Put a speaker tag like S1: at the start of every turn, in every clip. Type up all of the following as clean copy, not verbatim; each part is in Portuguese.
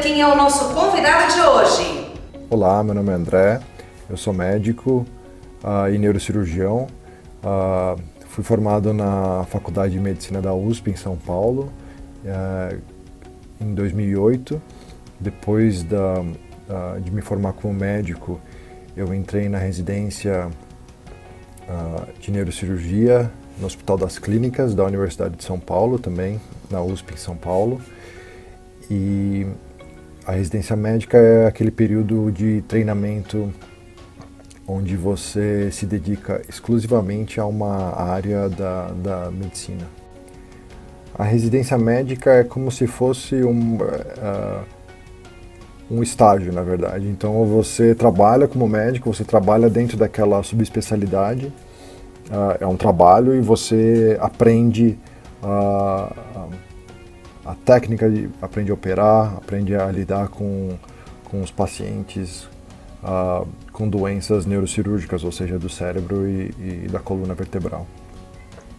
S1: quem é o nosso convidado de hoje.
S2: Olá, meu nome é André, eu sou médico e neurocirurgião. Fui formado na Faculdade de Medicina da USP em São Paulo em 2008. Depois de me formar como médico, eu entrei na residência de neurocirurgia no Hospital das Clínicas da Universidade de São Paulo, também na USP em São Paulo. E a residência médica é aquele período de treinamento onde você se dedica exclusivamente a uma área da medicina. A residência médica é como se fosse um estágio, na verdade. Então você trabalha como médico, você trabalha dentro daquela subespecialidade, é um trabalho e você aprende a técnica, aprende a operar, aprende a lidar com os pacientes com doenças neurocirúrgicas, ou seja, do cérebro e da coluna vertebral.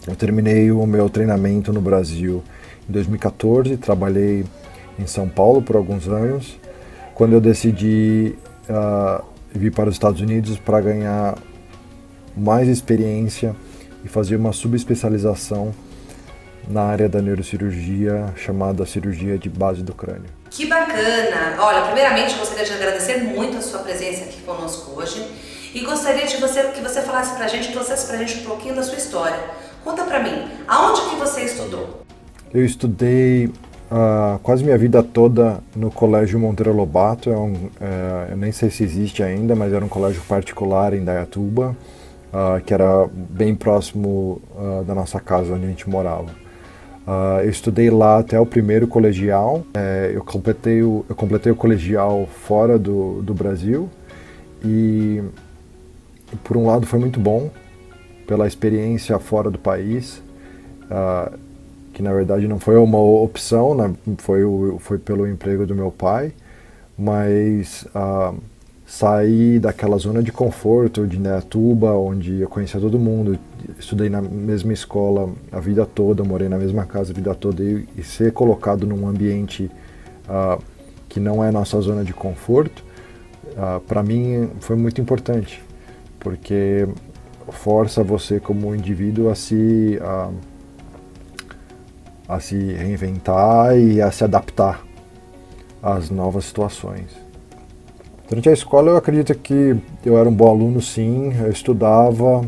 S2: Eu terminei o meu treinamento no Brasil em 2014, trabalhei em São Paulo por alguns anos, quando eu decidi vir para os Estados Unidos para ganhar mais experiência e fazer uma subespecialização na área da neurocirurgia, chamada cirurgia de base do crânio.
S1: Que bacana! Olha, primeiramente gostaria de agradecer muito a sua presença aqui conosco hoje e gostaria que você falasse pra gente, trouxesse pra gente um pouquinho da sua história. Conta pra mim, aonde que você estudou?
S2: Eu estudei quase minha vida toda no Colégio Monteiro Lobato, eu nem sei se existe ainda, mas era um colégio particular em Indaiatuba, que era bem próximo da nossa casa onde a gente morava. Eu estudei lá até o primeiro colegial. Eu completei o colegial fora do Brasil e, por um lado, foi muito bom pela experiência fora do país, que na verdade não foi uma opção, né? Foi pelo emprego do meu pai, mas saí daquela zona de conforto de Indaiatuba, onde eu conhecia todo mundo, estudei na mesma escola a vida toda, morei na mesma casa a vida toda, e ser colocado num ambiente que não é nossa zona de conforto, para mim foi muito importante, porque força você como indivíduo a se reinventar e a se adaptar às novas situações. Durante a escola eu acredito que eu era um bom aluno, sim, eu estudava,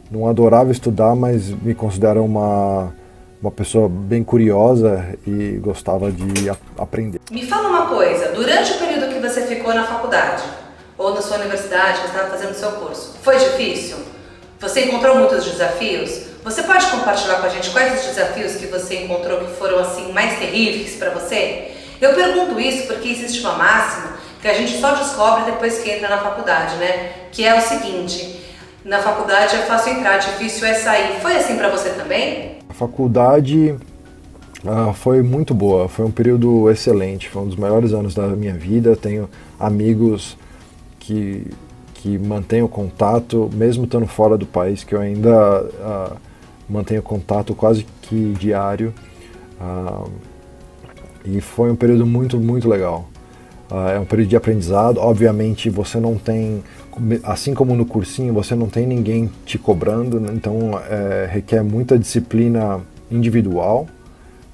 S2: não adorava estudar, mas me considero uma pessoa bem curiosa e gostava de aprender.
S1: Me fala uma coisa, durante o período que você ficou na faculdade, ou na sua universidade, que você estava fazendo o seu curso, foi difícil? Você encontrou muitos desafios? Você pode compartilhar com a gente quais os desafios que você encontrou que foram assim mais terríveis para você? Eu pergunto isso porque existe uma máxima que a gente só descobre depois que entra na faculdade, né? Que é o seguinte: na faculdade é fácil entrar, difícil é sair. Foi assim para você também?
S2: A faculdade foi muito boa, foi um período excelente, foi um dos melhores anos da minha vida. Tenho amigos que mantenho contato, mesmo estando fora do país, que eu ainda mantenho contato quase que diário. E foi um período muito, muito legal. É um período de aprendizado. Obviamente você não tem, assim como no cursinho, você não tem ninguém te cobrando, então requer muita disciplina individual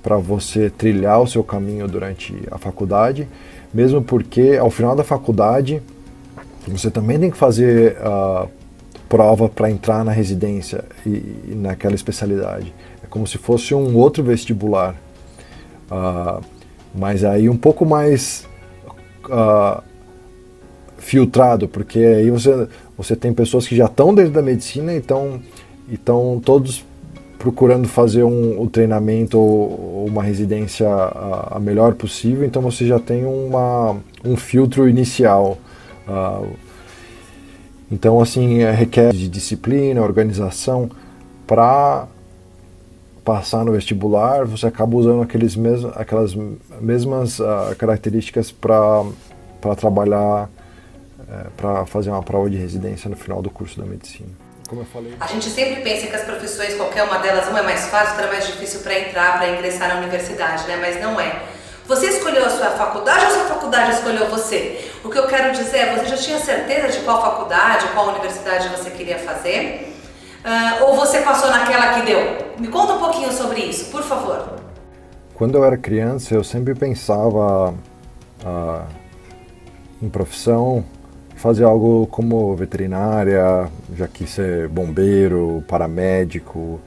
S2: para você trilhar o seu caminho durante a faculdade, mesmo porque ao final da faculdade você também tem que fazer prova para entrar na residência e naquela especialidade. É como se fosse um outro vestibular, mas aí um pouco mais filtrado, porque aí você tem pessoas que já estão dentro da medicina e estão todos procurando fazer o treinamento ou uma residência a melhor possível, então você já tem um filtro inicial. Então, assim, requer de disciplina, organização. Para passar no vestibular, você acaba usando aquelas mesmas características para trabalhar, para fazer uma prova de residência no final do curso da medicina. Como eu falei,
S1: a gente sempre pensa que as profissões, qualquer uma delas, uma é mais fácil, outra é mais difícil para ingressar na universidade, né? Mas não é. Você escolheu a sua faculdade ou a sua faculdade escolheu você? O que eu quero dizer é, você já tinha certeza de qual faculdade, qual universidade você queria fazer? Ou você passou naquela que deu? Me conta um pouquinho sobre isso, por favor.
S2: Quando eu era criança, eu sempre pensava em profissão, fazer algo como veterinária, já quis ser bombeiro, paramédico.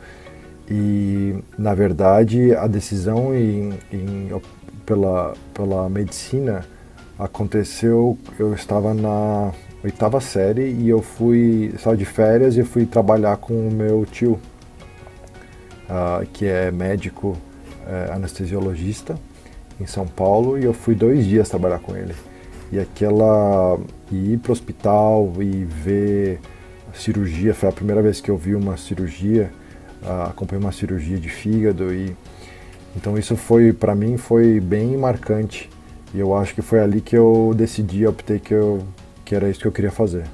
S2: E, na verdade, a decisão pela medicina aconteceu, eu estava na 8ª série e eu estava de férias e fui trabalhar com o meu tio, que é médico, anestesiologista, em São Paulo, e eu fui 2 dias trabalhar com ele. E ir para o hospital e ver a cirurgia, foi a primeira vez que eu vi uma cirurgia, acompanhei uma cirurgia de fígado, e então isso para mim foi bem marcante, e eu acho que foi ali que eu decidi, optei que era isso que eu queria fazer,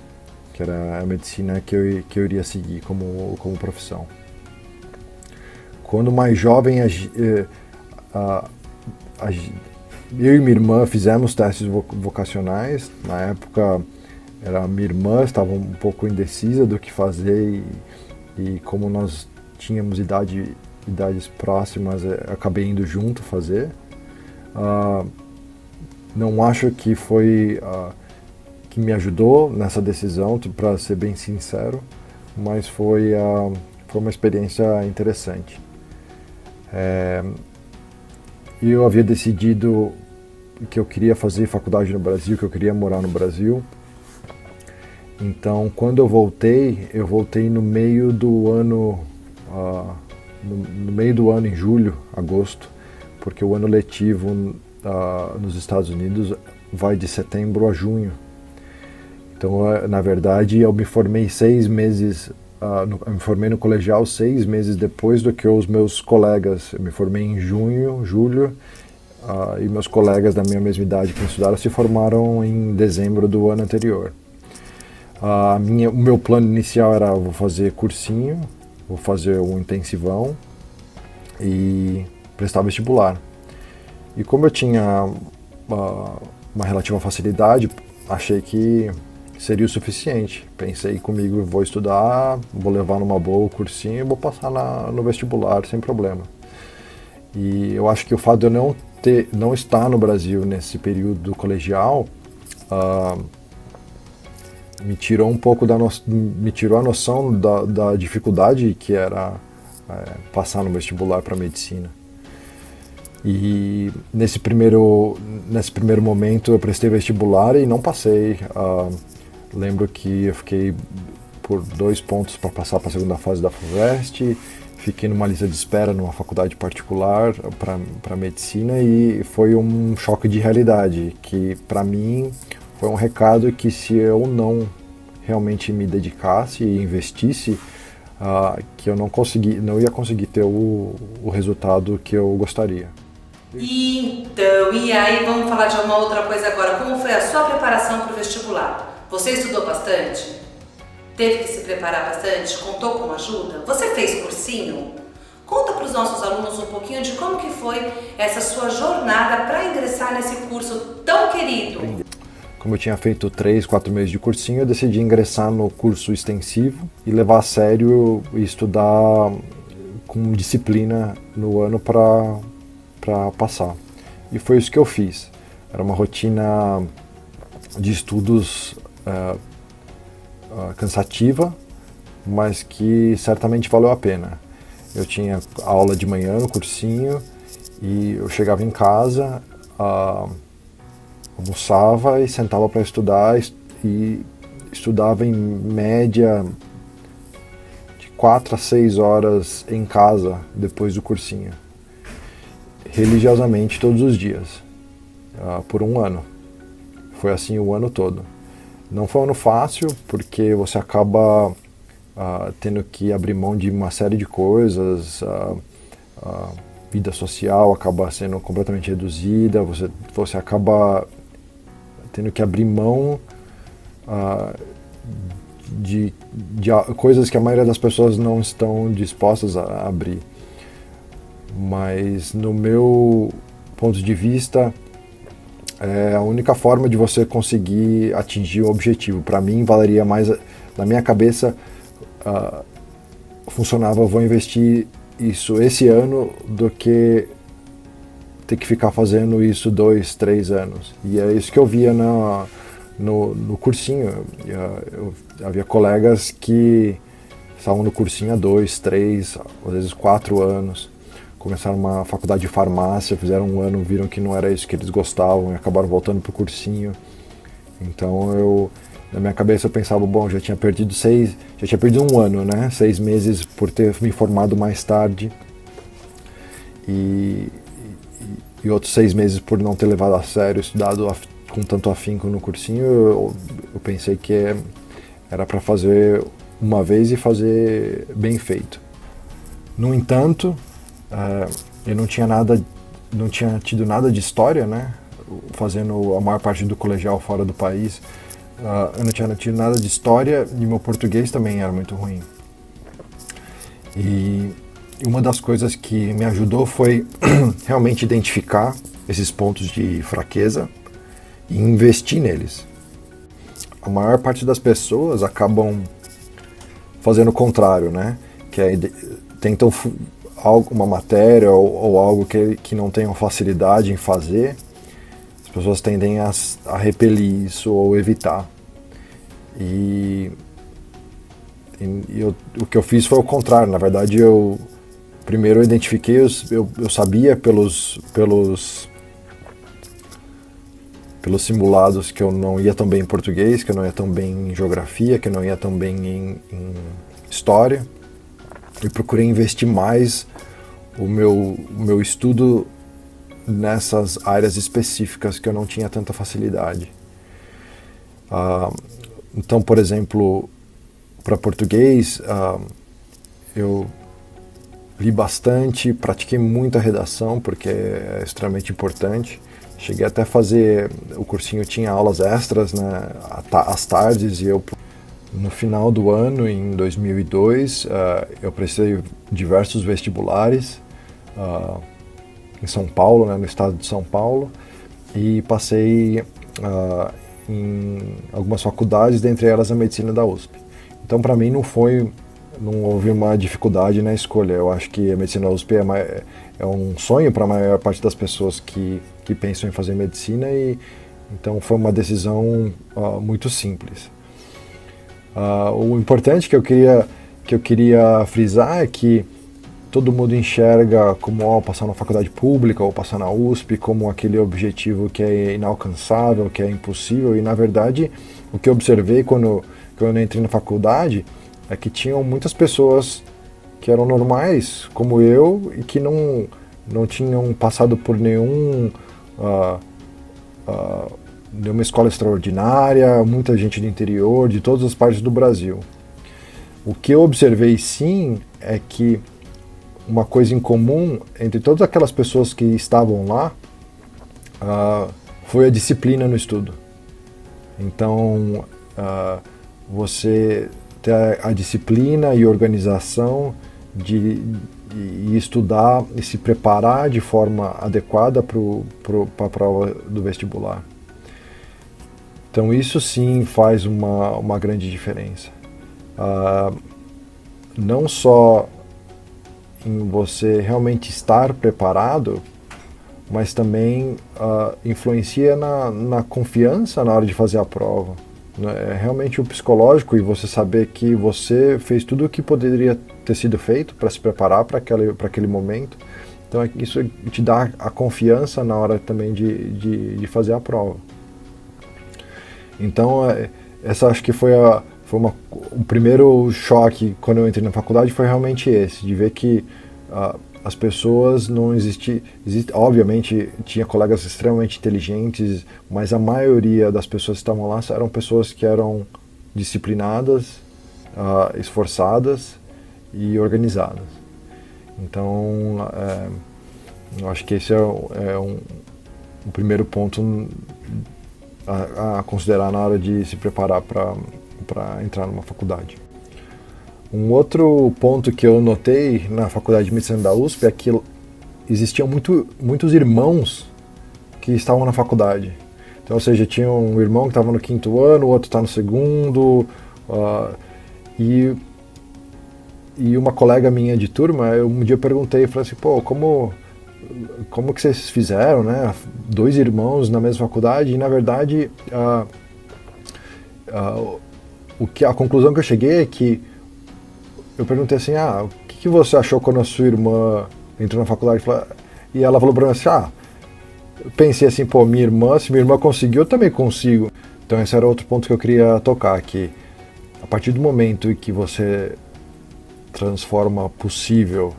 S2: que era a medicina que eu iria seguir como profissão. Quando mais jovem, eu e minha irmã fizemos testes vocacionais. Na época, minha irmã estava um pouco indecisa do que fazer, e como nós tínhamos idades próximas, acabei indo junto fazer. Não acho que foi que me ajudou nessa decisão, para ser bem sincero, mas foi uma experiência interessante. E eu havia decidido que eu queria fazer faculdade no Brasil, que eu queria morar no Brasil. Então, quando eu voltei no meio do ano, em julho, agosto, porque o ano letivo nos Estados Unidos vai de setembro a junho. Então, na verdade, eu me formei 6 meses, eu me formei no colegial 6 meses depois do que os meus colegas. Eu me formei em julho, e meus colegas da minha mesma idade que estudaram se formaram em dezembro do ano anterior. O meu plano inicial era: vou fazer cursinho, vou fazer um intensivão e prestar vestibular. E como eu tinha uma relativa facilidade, achei que seria o suficiente. Pensei comigo: vou estudar, vou levar numa boa o cursinho e vou passar no vestibular sem problema. E eu acho que o fato de eu não estar no Brasil nesse período do colegial me tirou um pouco me tirou a noção da dificuldade que era passar no vestibular para medicina. E nesse primeiro momento eu prestei vestibular e não passei. Lembro que eu fiquei por 2 pontos para passar para a segunda fase da FUVEST, fiquei numa lista de espera numa faculdade particular para medicina, e foi um choque de realidade, que para mim foi um recado que, se eu não realmente me dedicasse e investisse, que eu não ia conseguir ter o resultado que eu gostaria.
S1: Então, e aí vamos falar de uma outra coisa agora. Como foi a sua preparação para o vestibular? Você estudou bastante? Teve que se preparar bastante? Contou com ajuda? Você fez cursinho? Conta para os nossos alunos um pouquinho de como que foi essa sua jornada para ingressar nesse curso tão querido.
S2: Como eu tinha feito 3, 4 meses de cursinho, eu decidi ingressar no curso extensivo e levar a sério e estudar com disciplina no ano para passar. E foi isso que eu fiz. Era uma rotina de estudos cansativa, mas que certamente valeu a pena. Eu tinha aula de manhã no cursinho e eu chegava em casa, almoçava e sentava para estudar, e estudava em média de 4 a 6 horas em casa depois do cursinho, religiosamente todos os dias, por 1 ano. Foi assim o ano todo. Não foi um ano fácil, porque você acaba tendo que abrir mão de uma série de coisas, a vida social acaba sendo completamente reduzida, você acaba tendo que abrir mão de coisas que a maioria das pessoas não estão dispostas a abrir. Mas no meu pontos de vista, é a única forma de você conseguir atingir o objetivo. Para mim, valeria mais, na minha cabeça, funcionava, eu vou investir isso esse ano do que ter que ficar fazendo isso 2, 3 anos. E é isso que eu via no cursinho. Havia colegas que estavam no cursinho há 2, 3, às vezes 4 anos. Começaram uma faculdade de farmácia, fizeram um ano, viram que não era isso que eles gostavam e acabaram voltando para o cursinho. Então na minha cabeça eu pensava, bom, já tinha perdido 1 ano, né? 6 meses por ter me formado mais tarde e outros 6 meses por não ter levado a sério, estudado com tanto afinco no cursinho. Eu pensei que era para fazer uma vez e fazer bem feito. No entanto, eu não tinha tido nada de história, né? Fazendo a maior parte do colegial fora do país. Eu não tinha tido nada de história e meu português também era muito ruim. E uma das coisas que me ajudou foi realmente identificar esses pontos de fraqueza e investir neles. A maior parte das pessoas acabam fazendo o contrário, né? Que é, tentam uma matéria ou algo que não tenham facilidade em fazer. As pessoas tendem a repelir isso ou evitar. O que eu fiz foi o contrário. Na verdade, primeiro eu identifiquei, eu sabia pelos simulados que eu não ia tão bem em português, que eu não ia tão bem em geografia, que eu não ia tão bem em história. E procurei investir mais o meu estudo nessas áreas específicas que eu não tinha tanta facilidade. Então, por exemplo, para português, eu li bastante, pratiquei muita redação, porque é extremamente importante. Cheguei até a fazer, o cursinho tinha aulas extras, né, às tardes, e no final do ano, em 2002, eu prestei diversos vestibulares em São Paulo, né, no estado de São Paulo, e passei em algumas faculdades, dentre elas a medicina da USP. Então, para mim, não houve uma dificuldade na escolha. Eu acho que a medicina da USP é um sonho para a maior parte das pessoas que pensam em fazer medicina, e então foi uma decisão muito simples. O importante que eu queria frisar é que todo mundo enxerga como passar na faculdade pública ou passar na USP como aquele objetivo que é inalcançável, que é impossível, e na verdade o que eu observei quando eu entrei na faculdade é que tinham muitas pessoas que eram normais, como eu, e que não tinham passado por nenhuma escola extraordinária, muita gente do interior, de todas as partes do Brasil. O que eu observei sim é que uma coisa em comum entre todas aquelas pessoas que estavam lá foi a disciplina no estudo. Então, você ter a disciplina e organização de estudar e se preparar de forma adequada para a prova do vestibular. Então isso sim faz uma grande diferença. Não só em você realmente estar preparado, mas também influencia na confiança na hora de fazer a prova. É realmente o psicológico, e você saber que você fez tudo o que poderia ter sido feito para se preparar para aquele momento. Então isso te dá a confiança na hora também de fazer a prova. Então essa acho que foi o primeiro choque quando eu entrei na faculdade, foi realmente esse, de ver que as pessoas não existiam. Obviamente tinha colegas extremamente inteligentes, mas a maioria das pessoas que estavam lá eram pessoas que eram disciplinadas, esforçadas e organizadas. Então eu acho que esse é um primeiro ponto a considerar na hora de se preparar para entrar numa faculdade. Um outro ponto que eu notei na Faculdade de Medicina da USP é que existiam muitos irmãos que estavam na faculdade. Então, ou seja, tinha um irmão que estava no 5º ano, o outro está no 2º, e uma colega minha de turma, um dia eu perguntei, falei assim, pô, como que vocês fizeram, né? 2 irmãos na mesma faculdade, e na verdade a conclusão que eu cheguei é que eu perguntei assim, o que você achou quando a sua irmã entrou na faculdade? E ela falou pra mim assim, eu pensei assim, pô, se minha irmã conseguiu, eu também consigo. Então esse era outro ponto que eu queria tocar, que a partir do momento em que você transforma possível,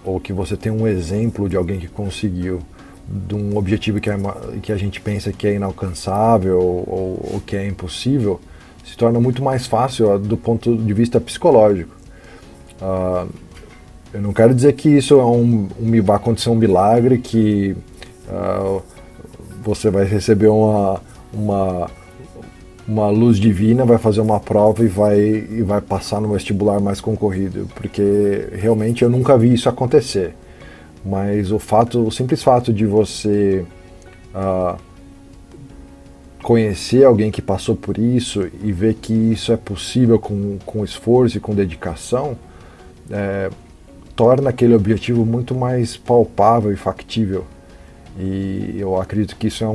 S2: ou que você tem um exemplo de alguém que conseguiu, de um objetivo que a gente pensa que é inalcançável ou que é impossível, se torna muito mais fácil do ponto de vista psicológico. Eu não quero dizer que isso vai acontecer um milagre, que você vai receber uma luz divina, vai fazer uma prova e vai passar no vestibular mais concorrido, porque realmente eu nunca vi isso acontecer. Mas o simples fato de você conhecer alguém que passou por isso e ver que isso é possível com esforço e com dedicação, torna aquele objetivo muito mais palpável e factível. E eu acredito que isso é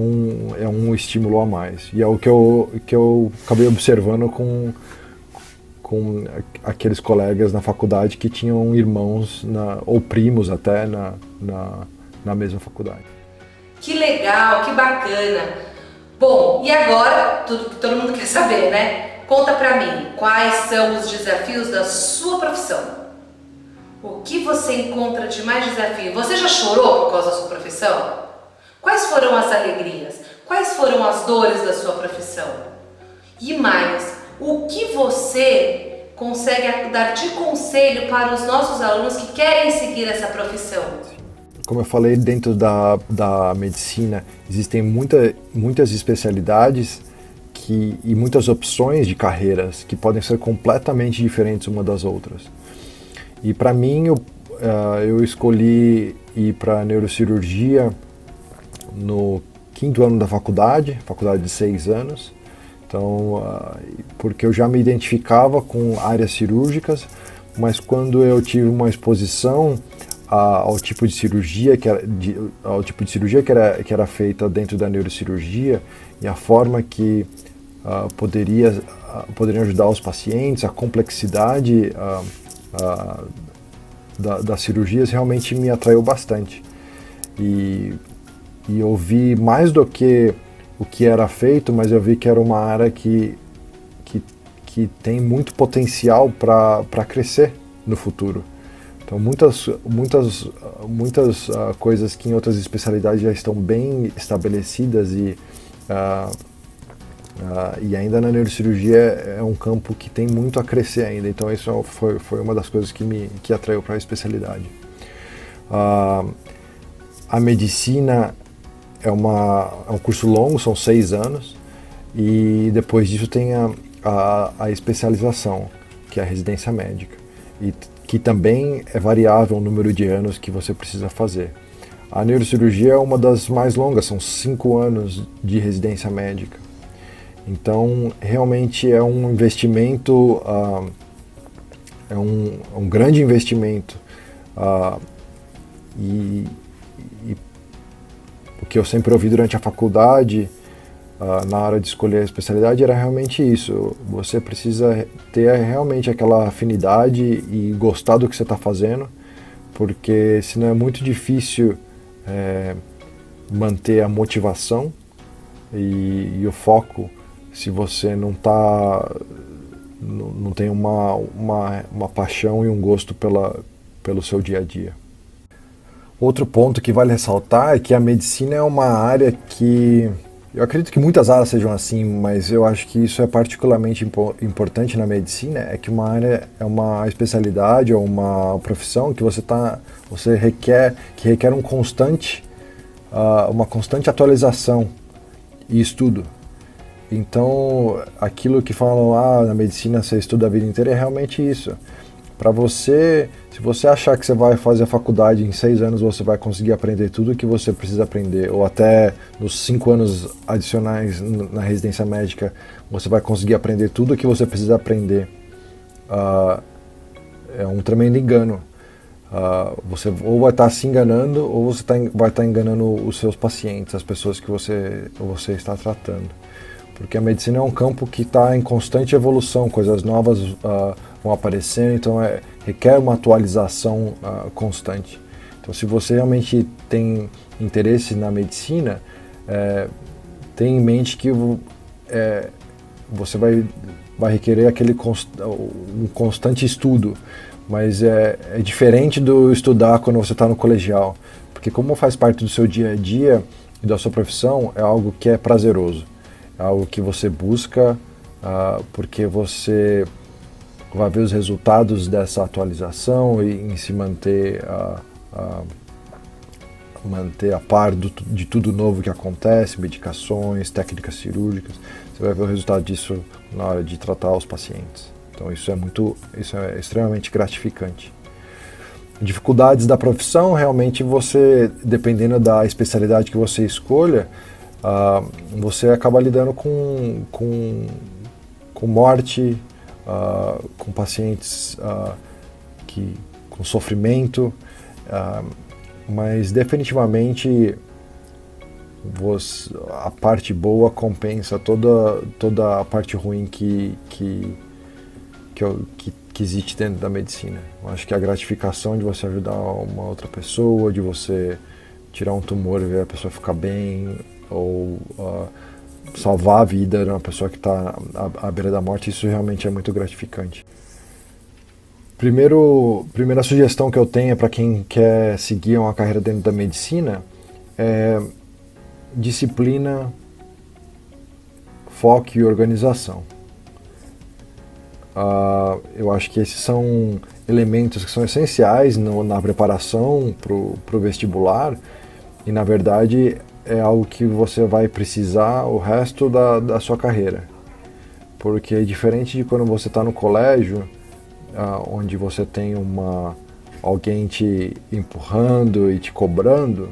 S2: um estímulo a mais. E é o que eu acabei observando com aqueles colegas na faculdade que tinham irmãos, ou primos até, na mesma faculdade.
S1: Que legal, que bacana. Bom, e agora, tudo que todo mundo quer saber, né? Conta pra mim, quais são os desafios da sua profissão? O que você encontra de mais desafio? Você já chorou por causa da sua profissão? Quais foram as alegrias? Quais foram as dores da sua profissão? E mais, o que você consegue dar de conselho para os nossos alunos que querem seguir essa profissão?
S2: Como eu falei, dentro da medicina existem muitas especialidades e muitas opções de carreiras que podem ser completamente diferentes uma das outras. E para mim, eu escolhi ir para neurocirurgia no 5º ano da faculdade de 6 anos. Então, porque eu já me identificava com áreas cirúrgicas, mas quando eu tive uma exposição ao tipo de cirurgia que era feita dentro da neurocirurgia e a forma que poderiam ajudar os pacientes, a complexidade das cirurgias realmente me atraiu bastante. E eu vi mais do que o que era feito, mas eu vi que era uma área que tem muito potencial para crescer no futuro. Então muitas coisas que em outras especialidades já estão bem estabelecidas e ainda na neurocirurgia é um campo que tem muito a crescer ainda. Então isso foi uma das coisas que atraiu para a especialidade. A medicina é um curso longo, são 6 anos, e depois disso tem a especialização, que é a residência médica, e que também é variável o número de anos que você precisa fazer. A neurocirurgia é uma das mais longas, são 5 anos de residência médica. Então, realmente é um investimento, é um grande investimento. E o que eu sempre ouvi durante a faculdade, na hora de escolher a especialidade, era realmente isso. Você precisa ter realmente aquela afinidade e gostar do que você está fazendo, porque senão é muito difícil manter a motivação e o foco se você não tem uma paixão e um gosto pelo seu dia a dia. Outro ponto que vale ressaltar é que a medicina é uma área que, eu acredito que muitas áreas sejam assim, mas eu acho que isso é particularmente importante na medicina, é que uma área é uma especialidade ou uma profissão que você requer uma constante atualização e estudo. Então, aquilo que falam, na medicina você estuda a vida inteira, é realmente isso. Para você, se você achar que você vai fazer a faculdade em 6 anos, você vai conseguir aprender tudo o que você precisa aprender, ou até nos 5 anos adicionais na residência médica, você vai conseguir aprender tudo o que você precisa aprender, é um tremendo engano. Você ou vai estar se enganando, ou você vai estar enganando os seus pacientes, as pessoas que você está tratando. Porque a medicina é um campo que está em constante evolução, coisas novas vão aparecendo, então requer uma atualização constante. Então, se você realmente tem interesse na medicina, tenha em mente que você vai requerer um constante estudo, mas é diferente do estudar quando você está no colegial, porque como faz parte do seu dia a dia e da sua profissão, é algo que é prazeroso. É algo que você busca porque você vai ver os resultados dessa atualização e em se manter a par de tudo novo que acontece, medicações, técnicas cirúrgicas. Você vai ver o resultado disso na hora de tratar os pacientes. Então isso é extremamente gratificante. Dificuldades da profissão, realmente você, dependendo da especialidade que você escolha, você acaba lidando com morte, com pacientes com sofrimento, mas definitivamente a parte boa compensa toda a parte ruim que existe dentro da medicina. Eu acho que a gratificação de você ajudar uma outra pessoa, de você tirar um tumor e ver a pessoa ficar bem, ou salvar a vida de uma pessoa que está à beira da morte, isso realmente é muito gratificante. Primeira sugestão que eu tenho para quem quer seguir uma carreira dentro da medicina é disciplina, foco e organização. Eu acho que esses são elementos que são essenciais na preparação para o vestibular, e na verdade é algo que você vai precisar o resto da sua carreira. Porque diferente de quando você está no colégio, onde você tem alguém te empurrando e te cobrando,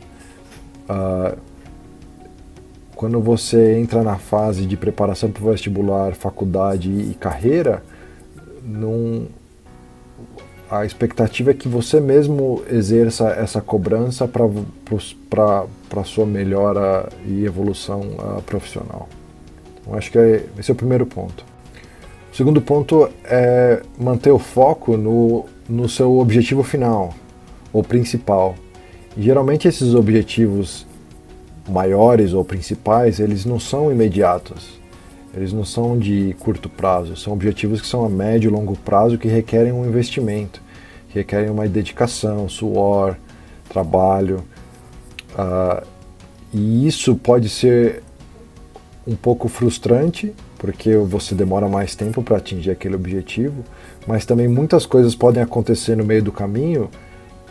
S2: quando você entra na fase de preparação para o vestibular, faculdade e carreira, a expectativa é que você mesmo exerça essa cobrança para a sua melhora e evolução profissional. Então, acho que esse é o primeiro ponto. O segundo ponto é manter o foco no seu objetivo final, ou principal. E, geralmente esses objetivos maiores ou principais, eles não são imediatos. Eles não são de curto prazo, são objetivos que são a médio e longo prazo, que requerem um investimento, que requerem uma dedicação, suor, trabalho. E isso pode ser um pouco frustrante, porque você demora mais tempo para atingir aquele objetivo, mas também muitas coisas podem acontecer no meio do caminho,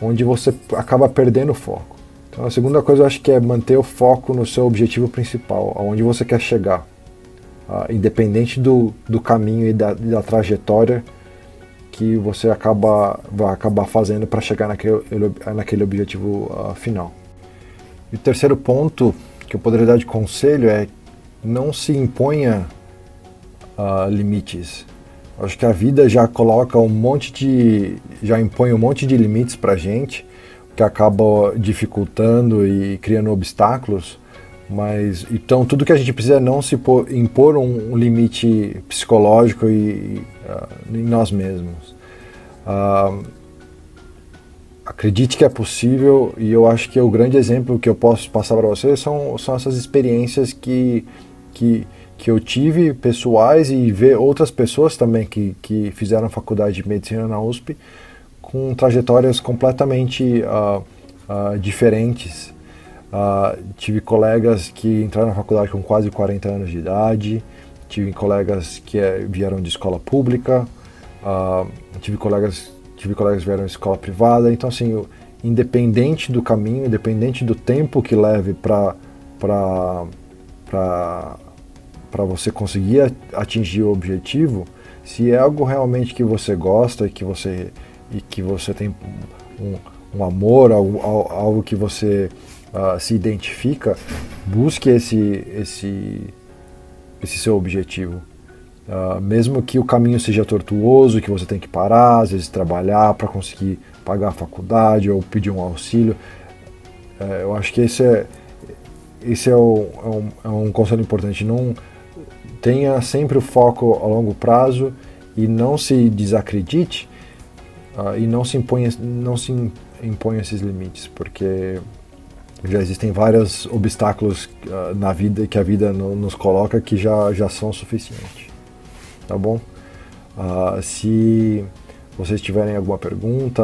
S2: onde você acaba perdendo o foco. Então a segunda coisa eu acho que é manter o foco no seu objetivo principal, aonde você quer chegar. Independente do caminho e da trajetória que você vai acabar fazendo para chegar naquele objetivo final. E o terceiro ponto que eu poderia dar de conselho é: não se imponha limites. Eu acho que a vida já impõe um monte de limites para a gente, que acaba dificultando e criando obstáculos. Mas então tudo que a gente precisa é não se impor um limite psicológico em nós mesmos. Acredite que é possível, e eu acho que o grande exemplo que eu posso passar para vocês são essas experiências que eu tive, pessoais, e ver outras pessoas também que fizeram faculdade de medicina na USP com trajetórias completamente diferentes. Tive colegas que entraram na faculdade com quase 40 anos de idade, tive colegas que vieram de escola pública, tive colegas que vieram de escola privada. Então, assim, independente do caminho, independente do tempo que leve para você conseguir atingir o objetivo, Se é algo realmente que você gosta e que você tem um amor, algo que você se identifica, busque esse seu objetivo. Mesmo que o caminho seja tortuoso, que você tem que parar, às vezes trabalhar para conseguir pagar a faculdade ou pedir um auxílio, eu acho que esse é um conselho importante. Não tenha sempre o foco a longo prazo e não se desacredite e não se imponha esses limites, porque já existem vários obstáculos na vida que a vida nos coloca que já são suficientes. Tá bom? Se vocês tiverem alguma pergunta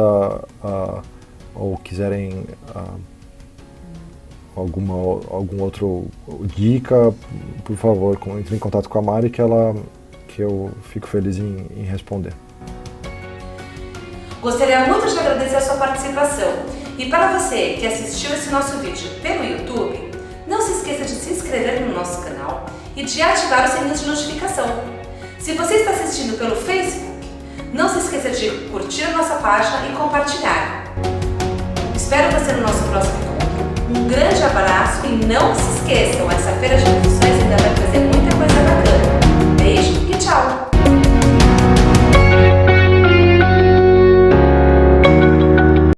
S2: ou quiserem algum outro dica, por favor, entre em contato com a Mari que eu fico feliz em responder.
S1: Gostaria muito de agradecer a sua participação. E para você que assistiu esse nosso vídeo pelo YouTube, não se esqueça de se inscrever no nosso canal e de ativar o sininho de notificação. Se você está assistindo pelo Facebook, não se esqueça de curtir a nossa página e compartilhar. Espero você no nosso próximo encontro. Um grande abraço e não se esqueçam, essa feira de